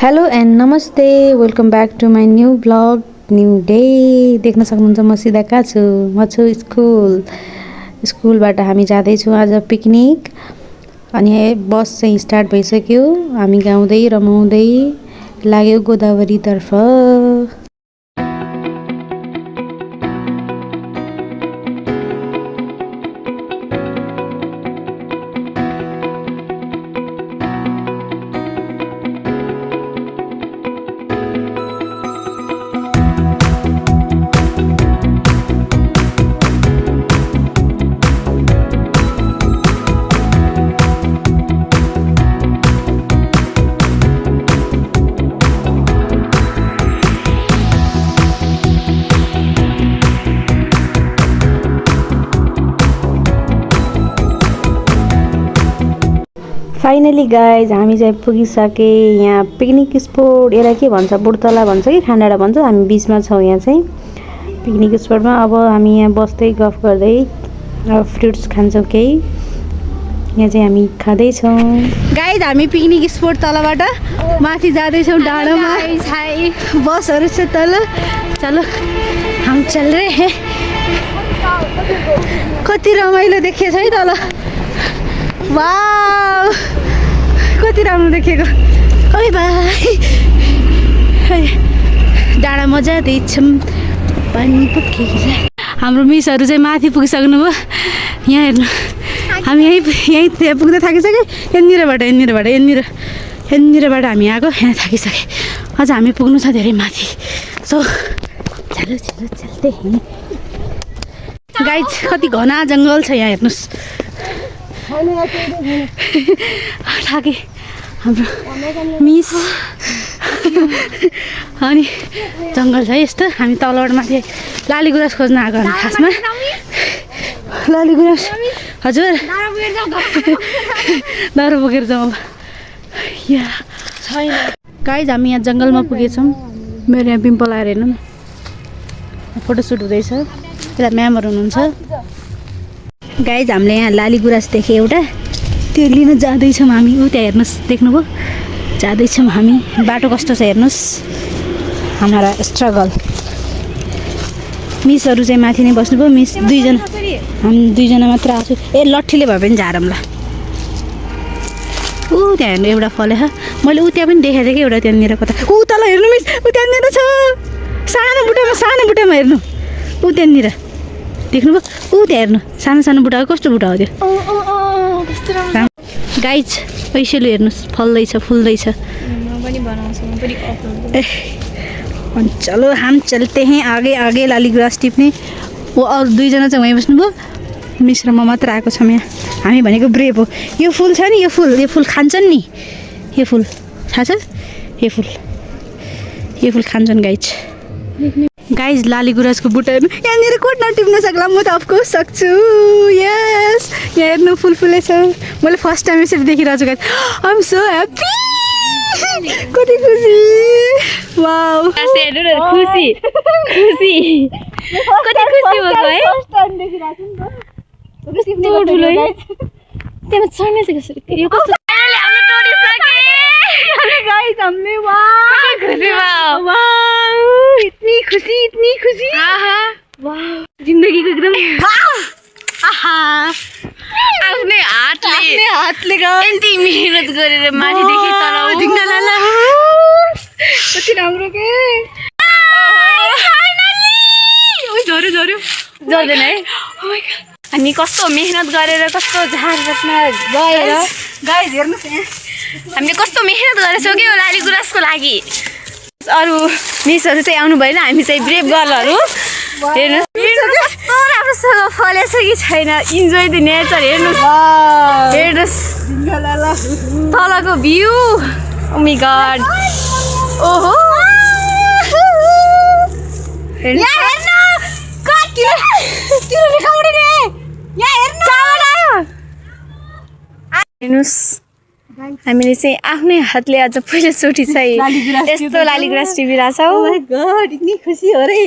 Hello and नमस्ते, welcome back to my new vlog new day. देख्न सक्नुहुन्छ म सिधा कहाँ छु, म छु स्कुलबाट हामी जाँदैछौँ आज पिकनिक। अनि बस चाहिँ स्टार्ट भइसक्यो, हामी गाउँदै रमाउँदै लाग्यो गोदावरीतर्फ। फाइनली गाइज हामी चाहिँ पुगिसके यहाँ पिकनिक स्पोट। यसलाई के भन्छ, बुढतला भन्छ कि खान्डाडा भन्छ, हामी बिचमा छौँ यहाँ चाहिँ पिकनिक स्पोटमा। अब हामी यहाँ बस्दै गफ गर्दै फ्रुट्स खान्छौँ केही। यहाँ चाहिँ हामी खाँदैछौँ गाइज। हामी पिकनिक स्पोट तलबाट माथि जाँदैछौँ डाँडामा, बसहरू छ तल। चलो हम चल रहे हैं। कति रमाइलो देखिएछ है तल, वाउ कति राम्रो देखेको। ओइ भाइ डाँडा मजा दिन्छौँ, पानी पुग्छ। हाम्रो मिसहरू चाहिँ माथि पुगिसक्नुभयो। यहाँ हेर्नु, हामी यहीँ पुग्दै थाकिसक्यो। यहाँनिरबाट हामी आएको, यहाँ थाकिसक्यो। अझ हामी पुग्नु छ धेरै माथि। सो चलो चल्दै गाइज। कति घना जङ्गल छ यहाँ, हेर्नुहोस्। थाके हाम्रो मिस। अनि जङ्गल छ यस्तो। हामी तलबाट माथि लाली गुराँस खोज्न आएको हामी खासमा। लाली गुराँस हजुर, दारो बोकेर जाउँ छैन गाइज। हामी यहाँ जङ्गलमा पुगेछौँ। मेरो यहाँ पिम्पल आएर हेर्नु न, फोटोसुट हुँदैछ। यता म्यामहरू हुनुहुन्छ गाइज। हामीले यहाँ लाली गुराँस देखेँ एउटा, त्यो लिन जाँदैछौँ हामी। ऊ त्यहाँ हेर्नुहोस्, देख्नुभयो, जाँदैछौँ हामी। बाटो कस्तो छ हेर्नुहोस्। हाम्रा स्ट्रगल। मिसहरू चाहिँ माथि नै बस्नुभयो। मिस दुईजना, हामी दुईजना मात्र आएको छु। ए लट्ठीले भए पनि झारौँला। ऊ त्यहाँ हेर्नु एउटा फलेछ, मैले ऊ त्यहाँ पनि देखाएको थिएँ कि एउटा त्यहाँनिर कता। ऊ तल हेर्नु मिस, ऊ त्यहाँनिर छ सानो बुट्टामा हेर्नु। ऊ त्यहाँनिर देख्नुभयो, ऊ त्यहाँ हेर्नु सानो बुट्टा। कस्तो बुट्टा हो त्यो गाइज। पैसेलु हेर्नुहोस्, फुल्दैछ। अनि चलो हम चलते हैं आगे। लाली गुराँस टिप्ने। वो अरू दुईजना चाहिँ वहीँ बस्नुभयो, मिस र म मात्र आएको छौँ यहाँ। हामी भनेको ब्रेभ हो। यो फुल छ नि, यो फुल खान्छन् नि। यो फुल थाहा छ, यो फुल खान्छन् गाइज। लाली गुराँसको बुट्टा हेर्नु, यहाँनिर कोट नटिप्न सक्ला, म त अफकोर्स सक्छु। यस, यहाँ हेर्नु फुलै छ। मैले फर्स्ट टाइम यसरी देखिरहेको छु guys. I am so happy. कति खुसी, वाउ खुसी कति खुसी भएको है। फर्स्ट टाइम देखिरहेको छु नि त, ठुलो त्यहाँ चढ्ने चाहिँ कसरी। यो कस्तो हामीले तोडिसके गाइज हामीले। वाउ खुसी, वाउ इतनी खुसी। वाउ जिन्दगीको एकदम आफ्नै हातले यति मेहनत गरेर माथिदेखि तल ढिङ्गाला। कति राम्रो के जोर्दैन है। हामी कस्तो मेहनत गरेर, कस्तो झारपातमा गएर गाइज हेर्नुहोस् यहाँ हामीले कस्तो मेहनत गरेछौँ कि यो लाली गुराँसको लागि। अरू मिसहरू चाहिँ आउनु भएन, हामी चाहिँ ब्रेभ गर्लहरू। हेर्नुहोस् कस्तो राम्रोसँग फलेछ कि छैन। Enjoy the nature. हेर्नुहोस् तलको भ्यू। ओ माय गॉड, ओहो हेर्नुहोस्। हामीले चाहिँ आफ्नै हातले आज पहिलोचोटि चाहिँ यस्तो लाली गुराँस टिपिरहेछौँ। खुसी हो रे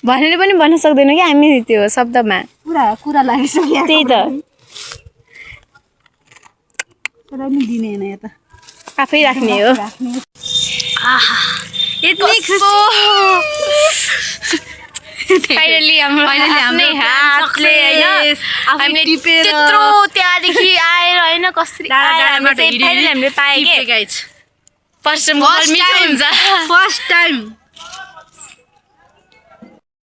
भनेर पनि भन्न सक्दैनौँ कि हामी त्यो शब्दमा। पुरा कुरा लागिसक्यो। त्यही त दिने हैन यता। आफै राख्ने हो यति खुसी फाइनली हाम्रो हातले हैन हामीले त्यत्रो त्यहाँदेखि आएर हैन कसरी फाइनली हामीले पाए के गाइज फर्स्ट टाइम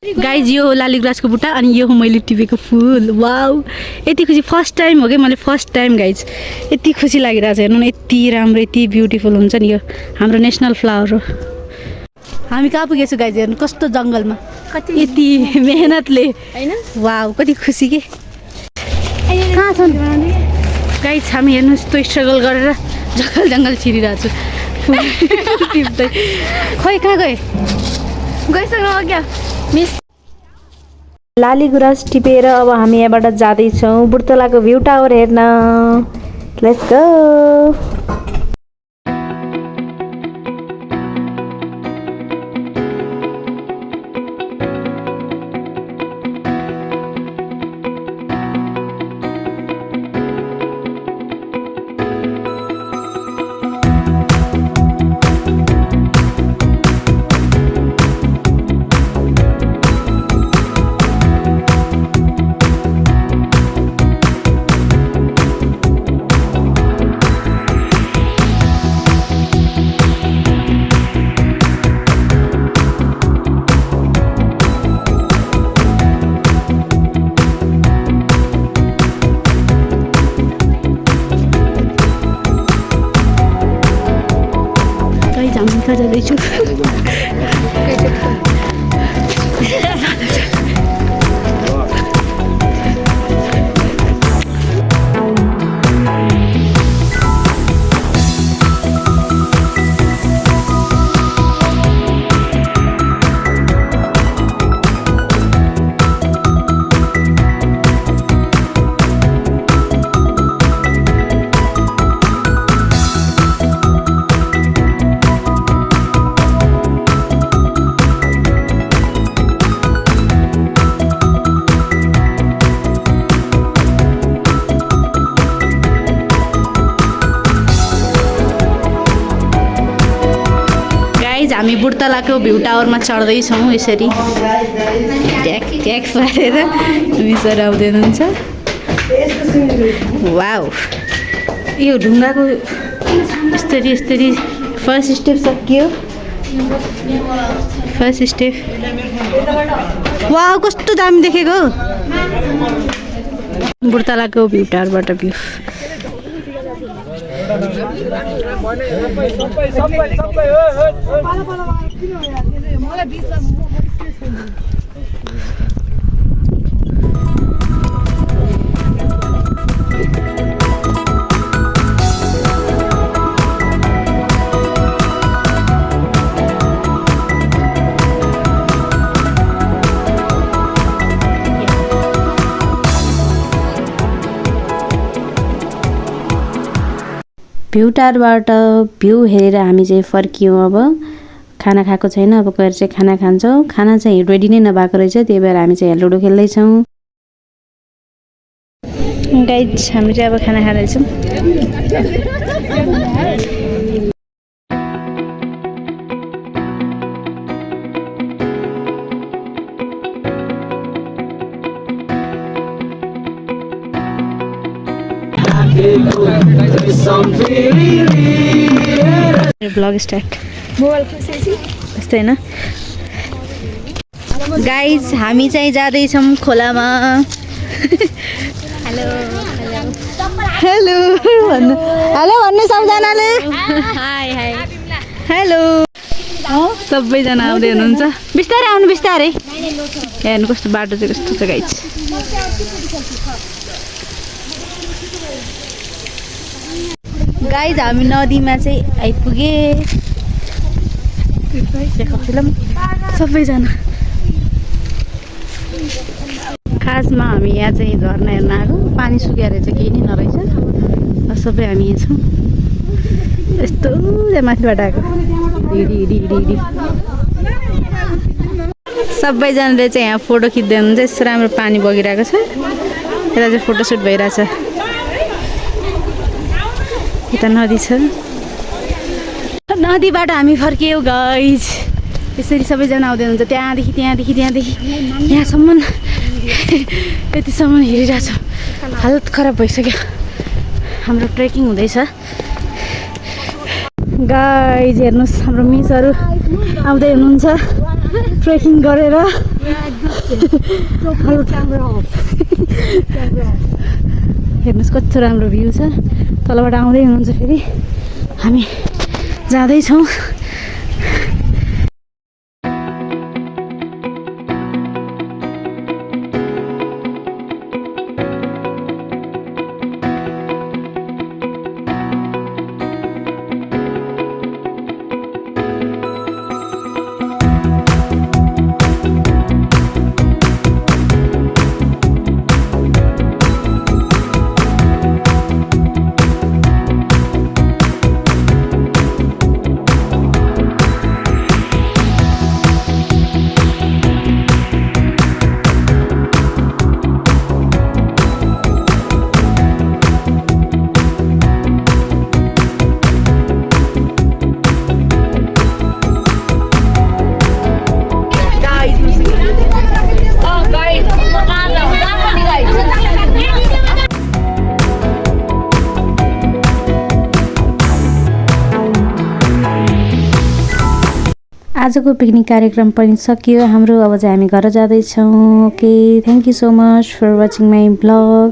गाइज यो हो लालीगुराँसको बुट्टा अनि यो हो मैले टिपेको फुल वाउ यति खुसी फर्स्ट टाइम हो कि मैले फर्स्ट टाइम गाइज यति खुसी लागिरहेको छ हेर्नु न यति राम्रो यति ब्युटिफुल हुन्छ नि यो हाम्रो नेसनल फ्लावर हो हामी कहाँ पुगेछौँ गाइज हेर्नु कस्तो जङ्गलमा यति मेहनतले हैन वाउ कति खुसी के कहाँ छन् गाइज हामी हेर्नु यस्तो स्ट्रगल गरेर जङ्गल छिरिरहेको छु टिप्दै खोइ कहाँ गए गइसक्नु क्या मिस लालीगुराँस टिपेर अब हामी यहाँबाट जाँदैछौँ बुर्तलाको भ्यू टावर हेर्न लेट्स गो हामी कहाँ जाँदैछु हामी बुर्तलाको भ्यू टावरमा चढ्दैछौँ यसरी ट्याक ट्याक पारेर मिसर आउँदै हुनुहुन्छ वाउ यो ढुङ्गाको यस्तरी फर्स्ट स्टेप सकियो फर्स्ट स्टेप वाउ कस्तो दामी देखेको बुर्तलाको भ्यू टावरबाट भ्यू भ्यू टावरबाट भ्यू हेरेर हामी चाहिँ फर्कियौँ अब खाना खाएको छैन अब गएर चाहिँ खाना खान्छौँ खाना चाहिँ रेडी नै नभएको रहेछ त्यही भएर हामी चाहिँ लुडो खेल्दैछौँ गाइज हामी चाहिँ अब खाना खाँदैछौँ ब्लग स्टार्ट यस्तै होइन गाइज हामी चाहिँ जाँदैछौँ खोलामा हेलो हेलो भन्नु हेलो भन्नु सबजनाले हाई हाई हेलो सबैजना आउँदै हुनुहुन्छ बिस्तारै आउनु बिस्तारै हेर्नु कस्तो बाटो चाहिँ कस्तो छ गाइज गाइज हामी नदीमा चाहिँ आइपुगे सबैजना खासमा हामी यहाँ चाहिँ झर्ना हेर्न आएको पानी सुकेर चाहिँ केही नै नरहेछ सबै हामी यहाँ छौँ यस्तो माथिबाट आएको हिडी सबैजनाले चाहिँ यहाँ फोटो खिच्दै हुनुहुन्छ यस्तो राम्रो पानी बगिरहेको छ यता चाहिँ फोटोसुट भइरहेछ यता नदी छ नदीबाट हामी फर्कियौँ गाइज। यसरी सबैजना आउँदै हुनुहुन्छ त्यहाँदेखि यहाँसम्म यतिसम्म हेरिरहेको छु। हालत खराब भइसक्यो। हाम्रो ट्रेकिङ हुँदैछ गाइज। हेर्नुहोस् हाम्रो मिसहरू आउँदै हुनुहुन्छ ट्रेकिङ गरेर। हेर्नुहोस् कस्तो राम्रो भ्यू छ। तलबाट आउँदै हुनुहुन्छ फेरि हामी जाँदैछौँ। आजको पिकनिक कार्यक्रम पनि सकियो हाम्रो। अब चाहिँ हामी घर जाँदैछौँ। Okay, thank you so much for watching my blog.